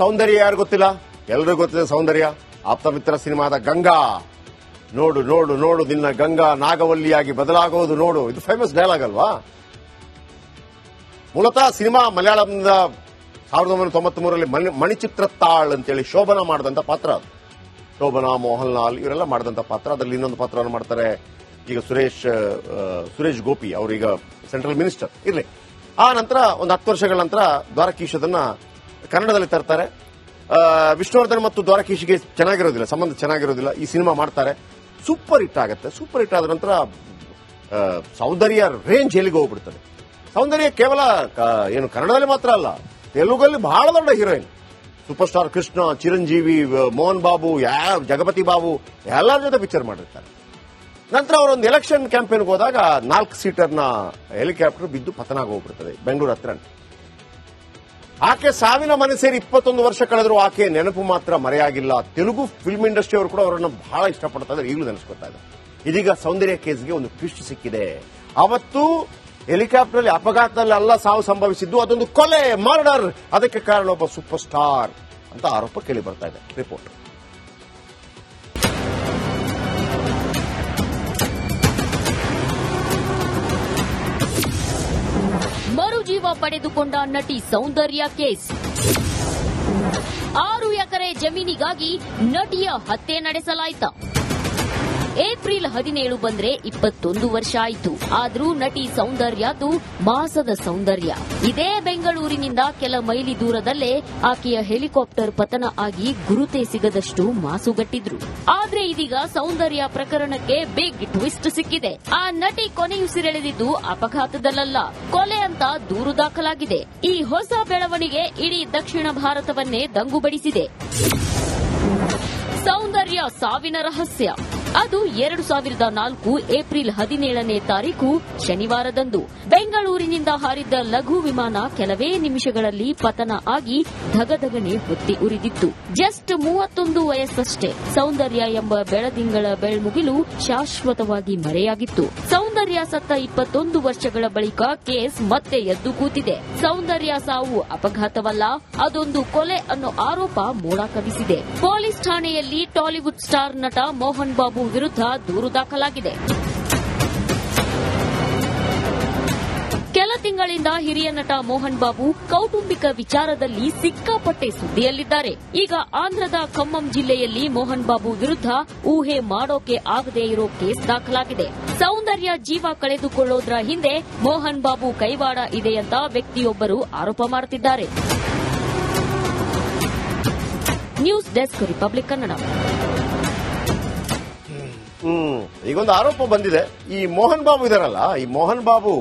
ಸೌಂದರ್ಯ ಯಾರು ಗೊತ್ತಿಲ್ಲ? ಎಲ್ರಿಗೂ ಗೊತ್ತಿದೆ ಸೌಂದರ್ಯ. ಆಪ್ತಮಿತ್ರ ಸಿನಿಮಾದ ಗಂಗಾ, ನೋಡು ನೋಡು ನೋಡು ನಿನ್ನ ಗಂಗಾ ನಾಗವಲ್ಲಿಯಾಗಿ ಬದಲಾಗೋದು ನೋಡು, ಇದು ಫೇಮಸ್ ಡೈಲಾಗ್ ಅಲ್ವಾ? ಮೂಲತಃ ಸಿನಿಮಾ ಮಲಯಾಳಂದ 1993ರಲ್ಲಿ ಮಣಿಚಿತ್ರತ್ತಾಳ್ ಅಂತೇಳಿ ಶೋಭನಾ ಮಾಡಿದಂತ ಪಾತ್ರ ಅದು. ಶೋಭನಾ, ಮೋಹನ್ ಲಾಲ್ ಇವರೆಲ್ಲ ಮಾಡಿದಂತ ಪಾತ್ರ. ಅದರಲ್ಲಿ ಇನ್ನೊಂದು ಪಾತ್ರವನ್ನು ಮಾಡ್ತಾರೆ ಈಗ ಸುರೇಶ್ ಗೋಪಿ, ಅವರೀಗ ಸೆಂಟ್ರಲ್ ಮಿನಿಸ್ಟರ್ ಇರ್ಲಿ. ಆ ನಂತರ ಒಂದು 10 ವರ್ಷಗಳ ನಂತರ ದ್ವಾರಕೀಶ್ ಅದನ್ನ ಕನ್ನಡದಲ್ಲಿ ತರ್ತಾರೆ. ವಿಷ್ಣುವರ್ಧನ್ ಮತ್ತು ದ್ವಾರಕೀಶ್ಗೆ ಚೆನ್ನಾಗಿರೋದಿಲ್ಲ, ಸಂಬಂಧ ಚೆನ್ನಾಗಿರೋದಿಲ್ಲ. ಈ ಸಿನಿಮಾ ಮಾಡ್ತಾರೆ, ಸೂಪರ್ ಹಿಟ್ ಆಗುತ್ತೆ. ಸೂಪರ್ ಹಿಟ್ ಆದ ನಂತರ ಸೌಂದರ್ಯ ರೇಂಜ್ ಎಲ್ಲಿಗೆ ಹೋಗ್ಬಿಡ್ತದೆ. ಸೌಂದರ್ಯ ಕೇವಲ ಏನು ಕನ್ನಡದಲ್ಲಿ ಮಾತ್ರ ಅಲ್ಲ, ತೆಲುಗಲ್ಲಿ ಬಹಳ ದೊಡ್ಡ heroine. Super star Krishna, Chiranjeevi, Mohan Babu, Jagapathi Babu ಎಲ್ಲರ ಜೊತೆ ಪಿಕ್ಚರ್ ಮಾಡಿರ್ತಾರೆ. ನಂತರ ಅವರೊಂದು ಎಲೆಕ್ಷನ್ ಕ್ಯಾಂಪೇನ್ಗೆ ಹೋದಾಗ 4 ಸೀಟರ್ನ ಹೆಲಿಕಾಪ್ಟರ್ ಬಿದ್ದು ಪತನ ಹೋಗ್ಬಿಡ್ತದೆ ಬೆಂಗಳೂರು ಹತ್ರ. ಆಕೆ ಸಾವಿನ ಮನೆ ಸೇರಿ 21 ವರ್ಷ ಕಳೆದರೂ ಆಕೆ ನೆನಪು ಮಾತ್ರ ಮರೆಯಾಗಿಲ್ಲ. ತೆಲುಗು ಫಿಲ್ಮ್ ಇಂಡಸ್ಟ್ರಿ ಅವರು ಕೂಡ ಅವರನ್ನು ಬಹಳ ಇಷ್ಟಪಡ್ತಾ ಇದ್ದಾರೆ, ಈಗಲೂ ನೆನೆಸ್ಕೊತಾ ಇದ್ದಾರೆ. ಇದೀಗ ಸೌಂದರ್ಯ ಕೇಸ್ಗೆ ಒಂದು ಟ್ವಿಸ್ಟ್ ಸಿಕ್ಕಿದೆ. ಅವತ್ತು ಹೆಲಿಕಾಪ್ಟರ್ ಅಪಘಾತದಲ್ಲಿ ಅಲ್ಲ ಸಾವು ಸಂಭವಿಸಿದ್ದು, ಅದೊಂದು ಕೊಲೆ, ಮರ್ಡರ್. ಅದಕ್ಕೆ ಕಾರಣ ಒಬ್ಬ ಸೂಪರ್ ಸ್ಟಾರ್ ಅಂತ ಆರೋಪ ಕೇಳಿ ಬರ್ತಾ ಇದೆ. ರಿಪೋರ್ಟ್. ಮರುಜೀವ ಪಡೆದುಕೊಂಡ ನಟಿ ಸೌಂದರ್ಯ ಕೇಸ್. 6 ಎಕರೆ ಜಮೀನಿಗಾಗಿ ನಟಿಯ ಹತ್ಯೆ ನಡೆಸಲಾಯಿತು. ಏಪ್ರಿಲ್ 17 ಬಂದ್ರೆ 21 ವರ್ಷ ಆಯಿತು. ಆದ್ರೂ ನಟಿ ಸೌಂದರ್ಯದು ಮಾಸದ ಸೌಂದರ್ಯ. ಇದೇ ಬೆಂಗಳೂರಿನಿಂದ ಕೆಲ ಮೈಲಿ ದೂರದಲ್ಲೇ ಆಕೆಯ ಹೆಲಿಕಾಪ್ಟರ್ ಪತನ ಆಗಿ ಗುರುತೇ ಸಿಗದಷ್ಟು ಮಾಸುಗಟ್ಟಿದ್ರು. ಆದ್ರೆ ಇದೀಗ ಸೌಂದರ್ಯ ಪ್ರಕರಣಕ್ಕೆ ಬಿಗ್ ಟ್ವಿಸ್ಟ್ ಸಿಕ್ಕಿದೆ. ಆ ನಟಿ ಕೊನೆಯುಸಿರೆಳೆದಿದ್ದು ಅಪಘಾತದಲ್ಲ, ಕೊಲೆ ಅಂತ ದೂರು ದಾಖಲಾಗಿದೆ. ಈ ಹೊಸ ಬೆಳವಣಿಗೆ ಇಡೀ ದಕ್ಷಿಣ ಭಾರತವನ್ನೇ ದಂಗುಬಡಿಸಿದೆ. ಸೌಂದರ್ಯ ಸಾವಿನ ರಹಸ್ಯ. ಅದು 2004 ಏಪ್ರಿಲ್ 17ನೇ ತಾರೀಕು ಶನಿವಾರದಂದು ಬೆಂಗಳೂರಿನಿಂದ ಹಾರಿದ್ದ ಲಘು ವಿಮಾನ ಕೆಲವೇ ನಿಮಿಷಗಳಲ್ಲಿ ಪತನ ಆಗಿ ಧಗಧಗನೆ ಹೊತ್ತಿ ಉರಿದಿತ್ತು. ಜಸ್ಟ್ 31 ವಯಸ್ಸಷ್ಟೇ. ಸೌಂದರ್ಯ ಎಂಬ ಬೆಳದಿಂಗಳ ಬೆಳ್ಮುಗಿಲು ಶಾಶ್ವತವಾಗಿ ಮರೆಯಾಗಿತ್ತು. ಸೌಂದರ್ಯ ಸತ್ತ 21 ವರ್ಷಗಳ ಬಳಿಕ ಕೇಸ್ ಮತ್ತೆ ಎದ್ದು ಕೂತಿದೆ. ಸೌಂದರ್ಯ ಸಾವು ಅಪಘಾತವಲ್ಲ, ಅದೊಂದು ಕೊಲೆ ಅನ್ನೋ ಆರೋಪ ಮೋಡ ಕವಿಸಿದೆ. ಪೊಲೀಸ್ ಠಾಣೆಯಲ್ಲಿ ಟಾಲಿವುಡ್ ಸ್ಟಾರ್ ನಟ ಮೋಹನ್ ಬಾಬು ವಿರುದ್ಧ ದೂರು ದಾಖಲಾಗಿದೆ. ಕೆಲ ತಿಂಗಳಿಂದ ಹಿರಿಯ ನಟ ಮೋಹನ್ ಬಾಬು ಕೌಟುಂಬಿಕ ವಿಚಾರದಲ್ಲಿ ಸಿಕ್ಕಾಪಟ್ಟೆ ಸುದ್ದಿಯಲ್ಲಿದ್ದಾರೆ. ಈಗ ಆಂಧ್ರದ ಖಮ್ಮಂ ಜಿಲ್ಲೆಯಲ್ಲಿ ಮೋಹನ್ ಬಾಬು ವಿರುದ್ಧ ಊಹೆ ಮಾಡೋಕೆ ಆಗದೇ ಇರೋ ಕೇಸ್ ದಾಖಲಾಗಿದೆ. ಸೌಂದರ್ಯ ಜೀವ ಕಳೆದುಕೊಳ್ಳೋದ್ರ ಹಿಂದೆ ಮೋಹನ್ ಬಾಬು ಕೈವಾಡ ಇದೆ ಅಂತ ವ್ಯಕ್ತಿಯೊಬ್ಬರು ಆರೋಪ ಮಾಡುತ್ತಿದ್ದಾರೆ. News desk, republic Kannada. ಈಗೊಂದು ಆರೋಪ ಬಂದಿದೆ. ಈ ಮೋಹನ್ ಬಾಬು ಇದಾರಲ್ಲ, ಈ ಮೋಹನ್ ಬಾಬು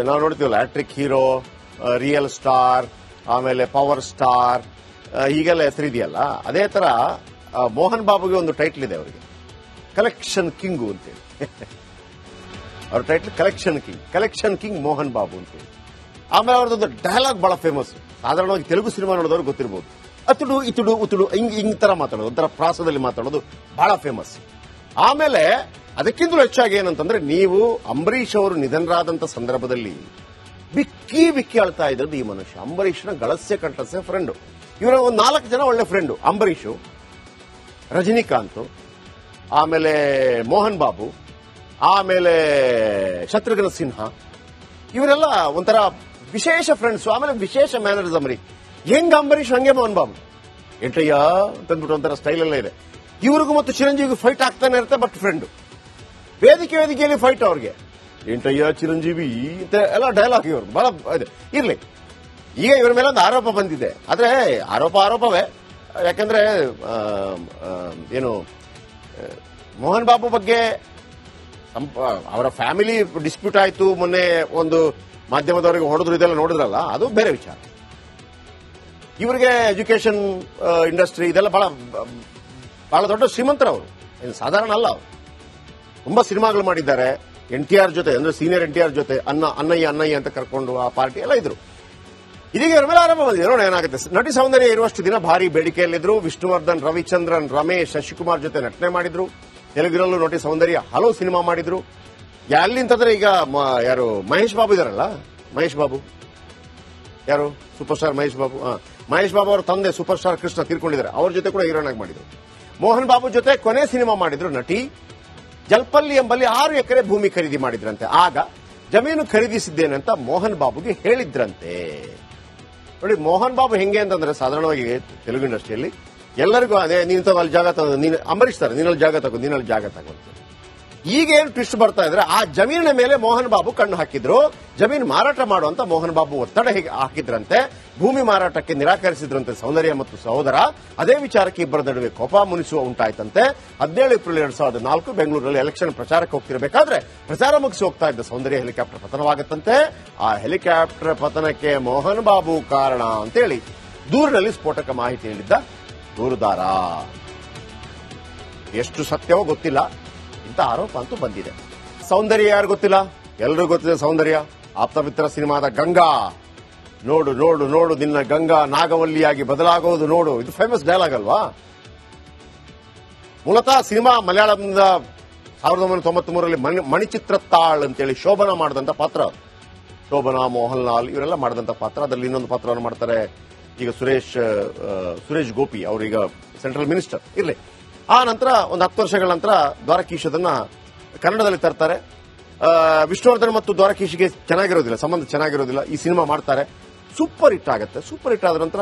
ನಾವು ನೋಡ್ತೀವಲ್ಲ, ಹ್ಯಾಟ್ರಿಕ್ ಹೀರೋ, ರಿಯಲ್ ಸ್ಟಾರ್, ಆಮೇಲೆ ಪವರ್ ಸ್ಟಾರ್, ಹೀಗೆಲ್ಲ ಹೆಸರಿದೆಯಲ್ಲ. ಅದೇ ತರ ಮೋಹನ್ ಬಾಬುಗೆ ಒಂದು ಟೈಟ್ಲ್ ಇದೆ, ಅವರಿಗೆ ಕಲೆಕ್ಷನ್ ಕಿಂಗು ಅಂತೇಳಿ. ಅವ್ರ title collection king Mohan Babu ಅಂತೇಳಿ. ಆಮೇಲೆ ಅವ್ರದ್ದೊಂದು ಡೈಲಾಗ್ ಬಹಳ ಫೇಮಸ್. ಸಾಧಾರಣವಾಗಿ ತೆಲುಗು ಸಿನಿಮಾ ನೋಡಿದವ್ರು ಗೊತ್ತಿರಬಹುದು. ಅತುಡು ಇತುಡು ಉತುಡು ಹಿಂಗ್ ತರ ಮಾತಾಡೋದು, ಒಂಥರ ಪ್ರಾಸದಲ್ಲಿ ಮಾತಾಡೋದು ಬಹಳ ಫೇಮಸ್. ಆಮೇಲೆ ಅದಕ್ಕಿಂತಲೂ ಹೆಚ್ಚಾಗಿ ಏನಂತಂದ್ರೆ, ನೀವು ಅಂಬರೀಷ್ ಅವರು ನಿಧನರಾದಂತ ಸಂದರ್ಭದಲ್ಲಿ ಬಿಕ್ಕಿ ಬಿಕ್ಕಿ ಅಳ್ತಾ ಇದ್ದದ್ದು ಈ ಮನುಷ್ಯ. ಅಂಬರೀಷ್ನ ಗಳಸ್ಯ ಕಂಠಸ್ಯ ಫ್ರೆಂಡು. ಇವರ ಒಂದು 4 ಜನ ಒಳ್ಳೆ ಫ್ರೆಂಡು. ಅಂಬರೀಷು, ರಜನಿಕಾಂತ್, ಆಮೇಲೆ ಮೋಹನ್ ಬಾಬು, ಆಮೇಲೆ ಶತ್ರುಘ್ನ ಸಿನ್ಹಾ, ಇವರೆಲ್ಲ ಒಂಥರ ವಿಶೇಷ ಫ್ರೆಂಡ್ಸ್. ಆಮೇಲೆ ವಿಶೇಷ ಮ್ಯಾನರಿಸಮ್ ರೀ. ಹೆಂಗ್ ಅಂಬರೀಷ್ ಹಂಗೆ ಮೋಹನ್ ಬಾಬು ಎಂಟಯ್ಯ ಅಂತಂದ್ಬಿಟ್ಟು ಒಂಥರ ಸ್ಟೈಲ್ ಎಲ್ಲ ಇದೆ. ಇವ್ರಿಗೂ ಮತ್ತು ಚಿರಂಜೀವಿಗೂ ಫೈಟ್ ಆಗ್ತಾನೆ ಇರುತ್ತೆ, ಬಟ್ ಫ್ರೆಂಡು. ವೇದಿಕೆಯಲ್ಲಿ ಫೈಟ್ ಅವ್ರಿಗೆ, ಎಂಟಯ್ಯ ಚಿರಂಜೀವಿ ಅಂತ ಎಲ್ಲ ಡೈಲಾಗ್ ಇವರು ಬಹಳ ಇದೆ. ಇರ್ಲಿ, ಈಗ ಇವರ ಮೇಲೆ ಒಂದು ಆರೋಪ ಬಂದಿದೆ. ಆದ್ರೆ ಆರೋಪವೇ. ಯಾಕಂದ್ರೆ ಏನು ಮೋಹನ್ ಬಾಬು ಬಗ್ಗೆ ಅವರ ಫ್ಯಾಮಿಲಿ ಡಿಸ್ಪ್ಯೂಟ್ ಆಯ್ತು, ಮೊನ್ನೆ ಒಂದು ಮಾಧ್ಯಮದವರಿಗೆ ಹೊಡೆದ್ರು, ಇದೆಲ್ಲ ನೋಡಿದ್ರಲ್ಲ, ಅದು ಬೇರೆ ವಿಚಾರ. ಇವರಿಗೆ ಎಜುಕೇಶನ್ ಇಂಡಸ್ಟ್ರಿ ಇದೆಲ್ಲ ಬಹಳ ದೊಡ್ಡ ಶ್ರೀಮಂತರವರು, ಸಾಧಾರಣ ಅಲ್ಲ. ಅವರು ತುಂಬಾ ಸಿನಿಮಾಗಳು ಮಾಡಿದ್ದಾರೆ. NTR ಜೊತೆ, ಅಂದ್ರೆ ಸೀನಿಯರ್ NTR ಜೊತೆ ಅಣ್ಣಯ್ಯ ಅಂತ ಕರ್ಕೊಂಡು ಆ ಪಾರ್ಟಿ ಎಲ್ಲ ಇದ್ರು. ಇದೀಗ ಇವರ ಮೇಲೆ ಆರಂಭ ಬಂದಿದೆ, ನೋಡೋಣ ಏನಾಗುತ್ತೆ. ನಟಿ ಸೌಂದರ್ಯ ಇರುವಷ್ಟು ದಿನ ಭಾರಿ ಬೇಡಿಕೆಯಲ್ಲಿದ್ರು. ವಿಷ್ಣುವರ್ಧನ್, ರವಿಚಂದ್ರನ್, ರಮೇಶ್, ಶಶಿಕುಮಾರ್ ಜೊತೆ ನಟನೆ ಮಾಡಿದ್ರು. ತೆಲುಗಿನಲ್ಲೂ ನಟಿ ಸೌಂದರ್ಯ ಹಲವು ಸಿನಿಮಾ ಮಾಡಿದ್ರು. ಎಲ್ಲಿಂತಂದ್ರೆ ಈಗ ಯಾರು ಮಹೇಶ್ ಬಾಬು ಇದಾರಲ್ಲ, ಮಹೇಶ್ ಬಾಬು ಯಾರು? Super star Mahesh Babu. ಮಹೇಶ್ ಬಾಬು ಅವರ ತಂದೆ ಸೂಪರ್ ಸ್ಟಾರ್ ಕೃಷ್ಣ ತೀರ್ಕೊಂಡಿದ್ದಾರೆ. ಅವ್ರ ಜೊತೆ ಕೂಡ ಹೀರೋನ್ ಆಗಿ ಮಾಡಿದ್ರು. ಮೋಹನ್ ಬಾಬು ಜೊತೆ ಕೊನೆ ಸಿನಿಮಾ ಮಾಡಿದ್ರು ನಟಿ. ಜಲ್ಪಲ್ಲಿ ಎಂಬಲ್ಲಿ 6 ಎಕರೆ ಭೂಮಿ ಖರೀದಿ ಮಾಡಿದ್ರಂತೆ. ಆಗ ಜಮೀನು ಖರೀದಿಸಿದ್ದೇನೆ ಅಂತ ಮೋಹನ್ ಬಾಬುಗೆ ಹೇಳಿದ್ರಂತೆ. ನೋಡಿ, ಮೋಹನ್ ಬಾಬು ಹೆಂಗೆ ಅಂತಂದ್ರೆ ಸಾಧಾರಣವಾಗಿ ತೆಲುಗು ಇಂಡಸ್ಟ್ರಿಯಲ್ಲಿ ಎಲ್ಲರಿಗೂ ಅದೇ ನೀನು ಅಲ್ಲಿ ಜಾಗ ತಗೋ, ನೀನು ಅಂಬರೀಷ್ತಾರೆ, ನೀನಲ್ಲಿ ಜಾಗ ತಗೋ, ನೀನಲ್ಲಿ ಜಾಗ ತಗೋ. ಈಗ ಏನು ಟ್ವಿಸ್ಟ್ ಬರ್ತಾ ಇದ್ರೆ, ಆ ಜಮೀನಿನ ಮೇಲೆ ಮೋಹನ್ ಬಾಬು ಕಣ್ಣು ಹಾಕಿದ್ರು. ಜಮೀನು ಮಾರಾಟ ಮಾಡುವಂತ ಮೋಹನ್ ಬಾಬು ಒತ್ತಡ ಹಾಕಿದ್ರಂತೆ. ಭೂಮಿ ಮಾರಾಟಕ್ಕೆ ನಿರಾಕರಿಸಿದ್ರಂತೆ ಸೌಂದರ್ಯ ಮತ್ತು ಸಹೋದರ. ಅದೇ ವಿಚಾರಕ್ಕೆ ಇಬ್ಬರ ನಡುವೆ ಕೋಪ ಮುನಿಸುವ ಉಂಟಾಯ್ತಂತೆ. 17 ಏಪ್ರಿಲ್ 2004 ಬೆಂಗಳೂರಲ್ಲಿ ಎಲೆಕ್ಷನ್ ಪ್ರಚಾರಕ್ಕೆ ಹೋಗ್ತಿರಬೇಕಾದ್ರೆ ಪ್ರಚಾರ ಮುಗಿಸಿ ಹೋಗ್ತಾ ಇದ್ದ ಸೌಂದರ್ಯ ಹೆಲಿಕಾಪ್ಟರ್ ಪತನವಾಗುತ್ತಂತೆ. ಆ ಹೆಲಿಕಾಪ್ಟರ್ ಪತನಕ್ಕೆ ಮೋಹನ್ ಬಾಬು ಕಾರಣ ಅಂತೇಳಿ ದೂರಿನಲ್ಲಿ ಸ್ಫೋಟಕ ಮಾಹಿತಿ ನೀಡಿದ್ದ ದೂರುದಾರ. ಎಷ್ಟು ಸತ್ಯವೋ ಗೊತ್ತಿಲ್ಲ, ಇಂಥ ಆರೋಪ ಅಂತೂ ಬಂದಿದೆ. ಸೌಂದರ್ಯ ಯಾರು ಗೊತ್ತಿಲ್ಲ? ಎಲ್ಲರಿಗೂ ಗೊತ್ತಿದೆ ಸೌಂದರ್ಯ. ಆಪ್ತಮಿತ್ರ ಸಿನಿಮಾದ ಗಂಗಾ. ನೋಡು ನೋಡು ನೋಡು ನಿನ್ನ ಗಂಗಾ ನಾಗವಲ್ಲಿಯಾಗಿ ಬದಲಾಗೋದು ನೋಡು, ಇದು ಫೇಮಸ್ ಡೈಲಾಗ್ ಅಲ್ವಾ? ಮೂಲತಃ ಸಿನಿಮಾ ಮಲಯಾಳಂದ 1993ರಲ್ಲಿ ಮಣಿಚಿತ್ರತ್ತಾಳ್ ಅಂತೇಳಿ ಶೋಭನಾ ಮಾಡಿದಂತ ಪಾತ್ರ. ಶೋಭನಾ, ಮೋಹನ್ ಲಾಲ್ ಇವರೆಲ್ಲ ಮಾಡಿದಂತ ಪಾತ್ರ. ಅದರಲ್ಲಿ ಇನ್ನೊಂದು ಪಾತ್ರವನ್ನು ಮಾಡ್ತಾರೆ ಈಗ ಸುರೇಶ್ ಗೋಪಿ, ಅವರೀಗ ಸೆಂಟ್ರಲ್ ಮಿನಿಸ್ಟರ್. ಇರ್ಲಿ, ಆ ನಂತರ ಒಂದು 10 ವರ್ಷಗಳ ನಂತರ ದ್ವಾರಕೀಶ್ ಅದನ್ನ ಕನ್ನಡದಲ್ಲಿ ತರ್ತಾರೆ. ವಿಷ್ಣುವರ್ಧನ್ ಮತ್ತು ದ್ವಾರಕೀಶ್ಗೆ ಚೆನ್ನಾಗಿರೋದಿಲ್ಲ, ಸಂಬಂಧ ಚೆನ್ನಾಗಿರೋದಿಲ್ಲ. ಈ ಸಿನಿಮಾ ಮಾಡ್ತಾರೆ, ಸೂಪರ್ ಹಿಟ್ ಆಗುತ್ತೆ. ಸೂಪರ್ ಹಿಟ್ ಆದ ನಂತರ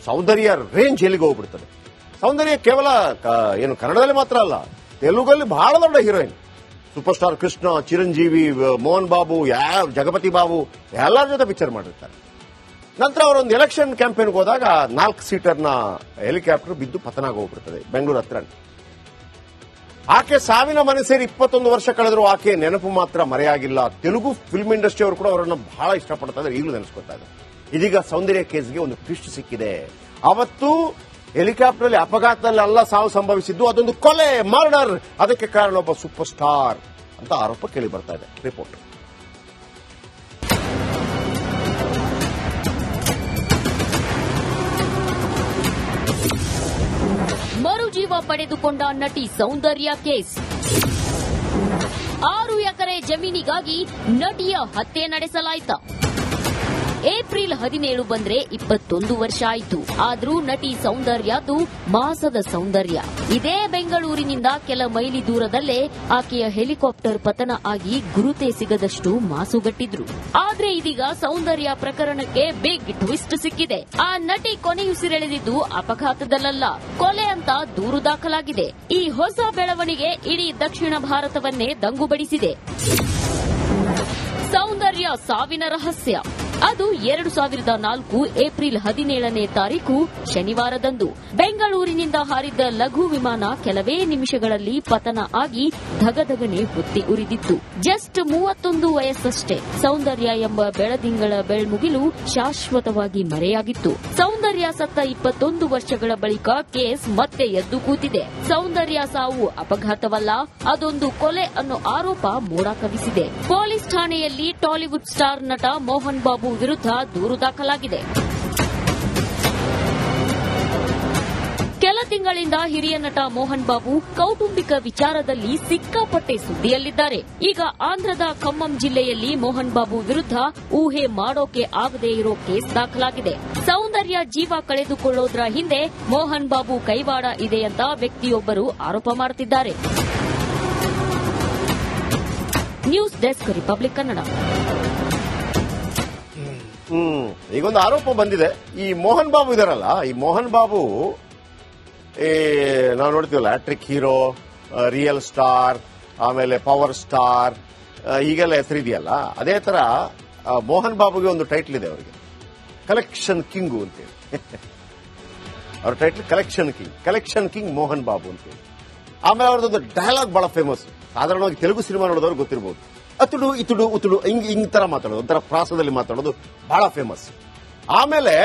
ಸೌಂದರ್ಯ ರೇಂಜ್ ಎಲ್ಲಿಗೆ ಹೋಗ್ಬಿಡ್ತದೆ. ಸೌಂದರ್ಯ ಕೇವಲ ಏನು ಕನ್ನಡದಲ್ಲಿ ಮಾತ್ರ ಅಲ್ಲ, ತೆಲುಗಲ್ಲಿ ಬಹಳ ದೊಡ್ಡ heroine. Super star Krishna, Chiranjeevi, Mohan Babu, Jagapathi Babu ಎಲ್ಲರ ಜೊತೆ ಪಿಕ್ಚರ್ ಮಾಡಿರ್ತಾರೆ. ನಂತರ ಅವರೊಂದು ಎಲೆಕ್ಷನ್ ಕ್ಯಾಂಪೇನ್ಗೆ ಹೋದಾಗ 4 ಸೀಟರ್ನ ಹೆಲಿಕಾಪ್ಟರ್ ಬಿದ್ದು ಪತನಾಗಿ ಹೋಗ್ಬಿಡ್ತದೆ ಬೆಂಗಳೂರು ಹತ್ರ. ಆಕೆ ಸಾವಿನ ಮನೆ ಸೇರಿ 21 ವರ್ಷ ಕಳೆದರೂ ಆಕೆ ನೆನಪು ಮಾತ್ರ ಮರೆಯಾಗಿಲ್ಲ. ತೆಲುಗು ಫಿಲ್ಮ್ ಇಂಡಸ್ಟ್ರಿ ಅವರು ಕೂಡ ಅವರನ್ನು ಬಹಳ ಇಷ್ಟಪಡ್ತಾ ಇದ್ದಾರೆ, ಈಗಲೂ ನೆನೆಸ್ಕೊತಾ ಇದ್ದಾರೆ. ಇದೀಗ ಸೌಂದರ್ಯ ಕೇಸ್ಗೆ ಒಂದು ಟ್ವಿಸ್ಟ್ ಸಿಕ್ಕಿದೆ. ಅವತ್ತು ಹೆಲಿಕಾಪ್ಟರ್ ಅಪಘಾತದಲ್ಲಿ ಅಲ್ಲ ಸಾವು ಸಂಭವಿಸಿದ್ದು, ಅದೊಂದು ಕೊಲೆ, ಮರ್ಡರ್. ಅದಕ್ಕೆ ಕಾರಣ ಒಬ್ಬ ಸೂಪರ್ ಸ್ಟಾರ್ ಅಂತ ಆರೋಪ ಕೇಳಿ ಬರ್ತಾ ಇದೆ. ರಿಪೋರ್ಟ್. ಮರುಜೀವ ಪಡೆದುಕೊಂಡ ನಟಿ ಸೌಂದರ್ಯ ಕೇಸ್. 6 ಎಕರೆ ಜಮೀನಿಗಾಗಿ ನಟಿಯ ಹತ್ಯೆ ನಡೆಸಲಾಯಿತು. ಏಪ್ರಿಲ್ 17 ಬಂದ್ರೆ 21 ವರ್ಷ ಆಯಿತು. ಆದ್ರೂ ನಟಿ ಸೌಂದರ್ಯದು ಮಾಸದ ಸೌಂದರ್ಯ. ಇದೇ ಬೆಂಗಳೂರಿನಿಂದ ಕೆಲ ಮೈಲಿ ದೂರದಲ್ಲೇ ಆಕೆಯ ಹೆಲಿಕಾಪ್ಟರ್ ಪತನ ಆಗಿ ಗುರುತೇ ಸಿಗದಷ್ಟು ಮಾಸುಗಟ್ಟಿದ್ರು. ಆದ್ರೆ ಇದೀಗ ಸೌಂದರ್ಯ ಪ್ರಕರಣಕ್ಕೆ ಬಿಗ್ ಟ್ವಿಸ್ಟ್ ಸಿಕ್ಕಿದೆ. ಆ ನಟಿ ಕೊನೆಯುಸಿರೆಳೆದಿದ್ದು ಅಪಘಾತದಲ್ಲ, ಕೊಲೆ ಅಂತ ದೂರು ದಾಖಲಾಗಿದೆ. ಈ ಹೊಸ ಬೆಳವಣಿಗೆ ಇಡೀ ದಕ್ಷಿಣ ಭಾರತವನ್ನೇ ದಂಗುಬಡಿಸಿದೆ. ಸೌಂದರ್ಯ ಸಾವಿನ ರಹಸ್ಯ. ಅದು 2004 ಏಪ್ರಿಲ್ 17ನೇ ತಾರೀಕು ಶನಿವಾರದಂದು ಬೆಂಗಳೂರಿನಿಂದ ಹಾರಿದ್ದ ಲಘು ವಿಮಾನ ಕೆಲವೇ ನಿಮಿಷಗಳಲ್ಲಿ ಪತನ ಆಗಿ ಧಗಧಗನೆ ಹೊತ್ತಿ ಉರಿದಿತ್ತು. ಜಸ್ಟ್ 31 ವಯಸ್ಸಷ್ಟೇ. ಸೌಂದರ್ಯ ಎಂಬ ಬೆಳದಿಂಗಳ ಬೆಳ್ಮುಗಿಲು ಶಾಶ್ವತವಾಗಿ ಮರೆಯಾಗಿತ್ತು. ಸೌಂದರ್ಯ ಸತ್ತ 21 ವರ್ಷಗಳ ಬಳಿಕ ಕೇಸ್ ಮತ್ತೆ ಎದ್ದು ಕೂತಿದೆ. ಸೌಂದರ್ಯ ಸಾವು ಅಪಘಾತವಲ್ಲ, ಅದೊಂದು ಕೊಲೆ ಅನ್ನೋ ಆರೋಪ ಮೋಡ ಕವಿಸಿದೆ. ಪೊಲೀಸ್ ಠಾಣೆಯಲ್ಲಿ ಟಾಲಿವುಡ್ ಸ್ಟಾರ್ ನಟ ಮೋಹನ್ ಬಾಬು ವಿರುದ್ಧ ದೂರು ದಾಖಲಾಗಿದೆ. ಕೆಲ ತಿಂಗಳಿಂದ ಹಿರಿಯ ನಟ ಮೋಹನ್ ಬಾಬು ಕೌಟುಂಬಿಕ ವಿಚಾರದಲ್ಲಿ ಸಿಕ್ಕಾಪಟ್ಟೆ ಸುದ್ದಿಯಲ್ಲಿದ್ದಾರೆ. ಈಗ ಆಂಧ್ರದ ಖಮ್ಮಂ ಜಿಲ್ಲೆಯಲ್ಲಿ ಮೋಹನ್ ಬಾಬು ವಿರುದ್ಧ ಊಹೆ ಮಾಡೋಕೆ ಆಗದೇ ಇರೋ ಕೇಸ್ ದಾಖಲಾಗಿದೆ. ಸೌಂದರ್ಯ ಜೀವ ಕಳೆದುಕೊಳ್ಳೋದ್ರ ಹಿಂದೆ ಮೋಹನ್ ಬಾಬು ಕೈವಾಡ ಇದೆ ಅಂತ ವ್ಯಕ್ತಿಯೊಬ್ಬರು ಆರೋಪ ಮಾಡುತ್ತಿದ್ದಾರೆ. News desk, republic Kannada. ಈಗೊಂದು ಆರೋಪ ಬಂದಿದೆ. ಈ ಮೋಹನ್ ಬಾಬು ಇದಾರಲ್ಲ, ಈ ಮೋಹನ್ ಬಾಬು ನಾವು ನೋಡ್ತೀವಲ್ಲ, ಹ್ಯಾಟ್ರಿಕ್ ಹೀರೋ, ರಿಯಲ್ ಸ್ಟಾರ್, ಆಮೇಲೆ ಪವರ್ ಸ್ಟಾರ್, ಹೀಗೆಲ್ಲ ಹೆಸರಿದೆಯಲ್ಲ. ಅದೇ ತರ ಮೋಹನ್ ಬಾಬುಗೆ ಒಂದು ಟೈಟ್ಲ್ ಇದೆ ಅವರಿಗೆ, ಕಲೆಕ್ಷನ್ ಕಿಂಗು ಅಂತೇಳಿ. ಅವ್ರ title collection king Mohan Babu ಅಂತೇಳಿ. ಆಮೇಲೆ ಅವ್ರದ್ದೊಂದು ಡೈಲಾಗ್ ಬಹಳ ಫೇಮಸ್. ಸಾಧಾರಣವಾಗಿ ತೆಲುಗು ಸಿನಿಮಾ ನೋಡಿದವ್ರು ಗೊತ್ತಿರಬಹುದು. ಅತುಡು ಇತುಡು ಉತುಡು ಹಿಂಗ್ ತರ ಮಾತಾಡೋದು, ಒಂಥರ ಪ್ರಾಸದಲ್ಲಿ ಮಾತಾಡೋದು ಬಹಳ ಫೇಮಸ್. ಆಮೇಲೆ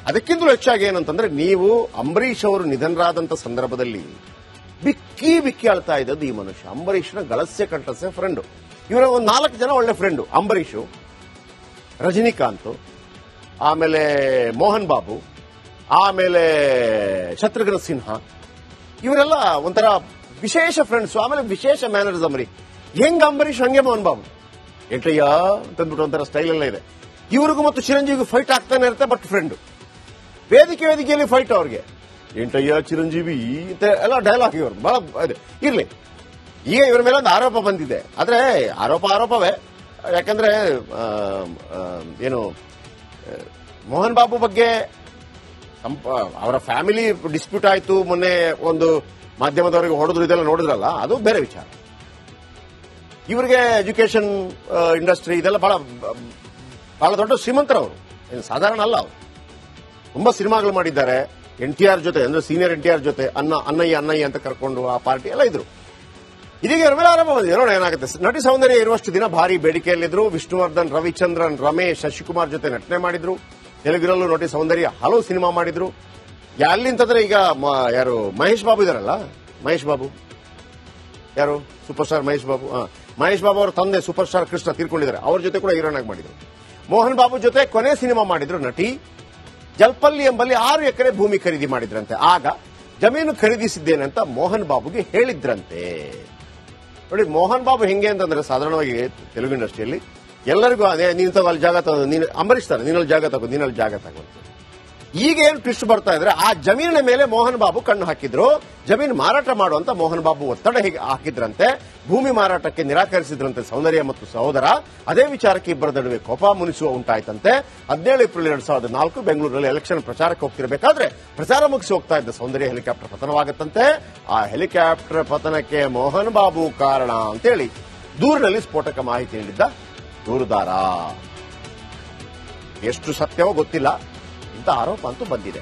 ಅದಕ್ಕಿಂತಲೂ ಹೆಚ್ಚಾಗಿ ಏನಂತಂದ್ರೆ, ನೀವು ಅಂಬರೀಷ್ ಅವರು ನಿಧನರಾದಂತ ಸಂದರ್ಭದಲ್ಲಿ ಬಿಕ್ಕಿ ಬಿಕ್ಕಿ ಅಳ್ತಾ ಇದ್ದದ್ದು ಈ ಮನುಷ್ಯ. ಅಂಬರೀಷ್ನ ಗಳಸ್ಯ ಕಂಠಸ್ಯ ಫ್ರೆಂಡು. ಇವರ ಒಂದು 4 ಜನ ಒಳ್ಳೆ ಫ್ರೆಂಡು. ಅಂಬರೀಷು, ರಜನಿಕಾಂತ್, ಆಮೇಲೆ ಮೋಹನ್ ಬಾಬು, ಆಮೇಲೆ ಶತ್ರುಘ್ನ ಸಿನ್ಹಾ, ಇವರೆಲ್ಲ ಒಂಥರ ವಿಶೇಷ ಫ್ರೆಂಡ್ಸ್. ಆಮೇಲೆ ವಿಶೇಷ ಮ್ಯಾನರಿಸಮ್ ರೀ. ಹೆಂಗ್ ಅಂಬರೀಷ್ ಹಂಗೆ ಮೋಹನ್ ಬಾಬು, ಎಂಟಯ್ಯ ಅಂತಂದ್ಬಿಟ್ಟು ಒಂಥರ ಸ್ಟೈಲ್ ಎಲ್ಲ ಇದೆ. ಇವ್ರಿಗೂ ಮತ್ತು ಚಿರಂಜೀವಿಗೂ ಫೈಟ್ ಆಗ್ತಾನೆ ಇರುತ್ತೆ, ಬಟ್ ಫ್ರೆಂಡ್. ವೇದಿಕೆಯಲ್ಲಿ ಫೈಟ್ ಅವ್ರಿಗೆ. ಎಂಟಯ್ಯ ಚಿರಂಜೀವಿ ಅಂತ ಎಲ್ಲ ಡೈಲಾಗ್ ಇವ್ರು ಬಹಳ ಇರ್ಲಿ. ಈಗ ಇವರ ಮೇಲೆ ಒಂದು ಆರೋಪ ಬಂದಿದೆ. ಆದ್ರೆ ಆರೋಪವೇ. ಯಾಕಂದ್ರೆ ಏನು ಮೋಹನ್ ಬಾಬು ಬಗ್ಗೆ ಅವರ ಫ್ಯಾಮಿಲಿ ಡಿಸ್ಪ್ಯೂಟ್ ಆಯ್ತು, ಮೊನ್ನೆ ಒಂದು ಮಾಧ್ಯಮದವರಿಗೆ ಹೊಡೆದ್ರು, ಇದೆಲ್ಲ ನೋಡಿದ್ರಲ್ಲ, ಅದು ಬೇರೆ ವಿಚಾರ. ಇವರಿಗೆ ಎಜುಕೇಶನ್ ಇಂಡಸ್ಟ್ರಿ ಇದೆಲ್ಲ ಬಹಳ ದೊಡ್ಡ ಶ್ರೀಮಂತರವರು, ಸಾಧಾರಣ ಅಲ್ಲ. ಅವರು ತುಂಬಾ ಸಿನಿಮಾಗಳು ಮಾಡಿದ್ದಾರೆ. NTR ಜೊತೆ, ಅಂದ್ರೆ ಸೀನಿಯರ್ NTR ಜೊತೆ ಅಣ್ಣಯ್ಯ ಅಂತ ಕರ್ಕೊಂಡು ಆ ಪಾರ್ಟಿ ಎಲ್ಲ ಇದ್ರು. ಇದೀಗ ಇವರ ಮೇಲೆ ಆರಂಭ ಬಂದಿದೆ. ನೋಡೋಣ ಏನಾಗುತ್ತೆ. ನಟಿ ಸೌಂದರ್ಯ ಇರುವಷ್ಟು ದಿನ ಭಾರಿ ಬೇಡಿಕೆಯಲ್ಲಿದ್ರು. ವಿಷ್ಣುವರ್ಧನ್, ರವಿಚಂದ್ರನ್, ರಮೇಶ್, ಶಶಿಕುಮಾರ್ ಜೊತೆ ನಟನೆ ಮಾಡಿದ್ರು. ತೆಲುಗಿನಲ್ಲೂ ನಟಿ ಸೌಂದರ್ಯ ಹಲವು ಸಿನಿಮಾ ಮಾಡಿದ್ರು. ಅಲ್ಲಿಂತಂದ್ರೆ ಈಗ ಯಾರು ಮಹೇಶ್ ಬಾಬು ಇದಾರಲ್ಲ, ಮಹೇಶ್ ಬಾಬು ಯಾರು ಸೂಪರ್ ಸ್ಟಾರ್ ಮಹೇಶ್ ಬಾಬು. ಮಹೇಶ್ ಬಾಬು ಅವರ ತಂದೆ ಸೂಪರ್ ಸ್ಟಾರ್ ಕೃಷ್ಣ ತೀರ್ಕೊಂಡಿದ್ದಾರೆ. ಅವ್ರ ಜೊತೆ ಕೂಡ ಹೀರೋಯಿನ್ ಆಗಿ ಮಾಡಿದ್ರು. ಮೋಹನ್ ಬಾಬು ಜೊತೆ ಕೊನೆ ಸಿನಿಮಾ ಮಾಡಿದ್ರು ನಟಿ. ಜಲ್ಪಲ್ಲಿ ಎಂಬಲ್ಲಿ 6 ಎಕರೆ ಭೂಮಿ ಖರೀದಿ ಮಾಡಿದ್ರಂತೆ. ಆಗ ಜಮೀನು ಖರೀದಿಸಿದ್ದೇನೆ ಅಂತ ಮೋಹನ್ ಬಾಬುಗೆ ಹೇಳಿದ್ರಂತೆ. ನೋಡಿ ಮೋಹನ್ ಬಾಬು ಹೆಂಗೆ ಅಂತಂದ್ರೆ, ಸಾಧಾರಣವಾಗಿ ತೆಲುಗು ಇಂಡಸ್ಟ್ರಿಯಲ್ಲಿ ಎಲ್ಲರಿಗೂ ಅದೇ, ನೀನು ತಗೋ ಅಲ್ಲಿ ಜಾಗ ತಗೋ, ನೀನು ಅಂಬರೀಷ್ತಾರೆ, ನೀನಲ್ಲಿ ಜಾಗ ತಗೋ, ನೀನಲ್ಲಿ ಜಾಗ ತಗೋ. ಈಗ ಏನು ಟ್ವಿಸ್ಟ್ ಬರ್ತಾ ಇದ್ರೆ, ಆ ಜಮೀನಿನ ಮೇಲೆ ಮೋಹನ್ ಬಾಬು ಕಣ್ಣು ಹಾಕಿದ್ರು. ಜಮೀನು ಮಾರಾಟ ಮಾಡುವಂತ ಮೋಹನ್ ಬಾಬು ಒತ್ತಡ ಹಾಕಿದ್ರಂತೆ. ಭೂಮಿ ಮಾರಾಟಕ್ಕೆ ನಿರಾಕರಿಸಿದ್ರಂತೆ ಸೌಂದರ್ಯ ಮತ್ತು ಸಹೋದರ. ಅದೇ ವಿಚಾರಕ್ಕೆ ಇಬ್ಬರ ನಡುವೆ ಕೋಪ ಮುನಿಸುವ ಉಂಟಾಯ್ತಂತೆ. 17 ಏಪ್ರಿಲ್ 2004 ಬೆಂಗಳೂರಲ್ಲಿ ಎಲೆಕ್ಷನ್ ಪ್ರಚಾರಕ್ಕೆ ಹೋಗ್ತಿರಬೇಕಾದ್ರೆ ಪ್ರಚಾರ ಮುಗಿಸಿ ಹೋಗ್ತಾ ಇದ್ದ ಸೌಂದರ್ಯ ಹೆಲಿಕಾಪ್ಟರ್ ಪತನವಾಗುತ್ತಂತೆ. ಆ ಹೆಲಿಕಾಪ್ಟರ್ ಪತನಕ್ಕೆ ಮೋಹನ್ ಬಾಬು ಕಾರಣ ಅಂತೇಳಿ ದೂರಿನಲ್ಲಿ ಸ್ಫೋಟಕ ಮಾಹಿತಿ ನೀಡಿದ್ದ ದೂರುದಾರ. ಎಷ್ಟು ಸತ್ಯವೋ ಗೊತ್ತಿಲ್ಲ, ಇಂಥ ಆರೋಪ ಅಂತೂ ಬಂದಿದೆ.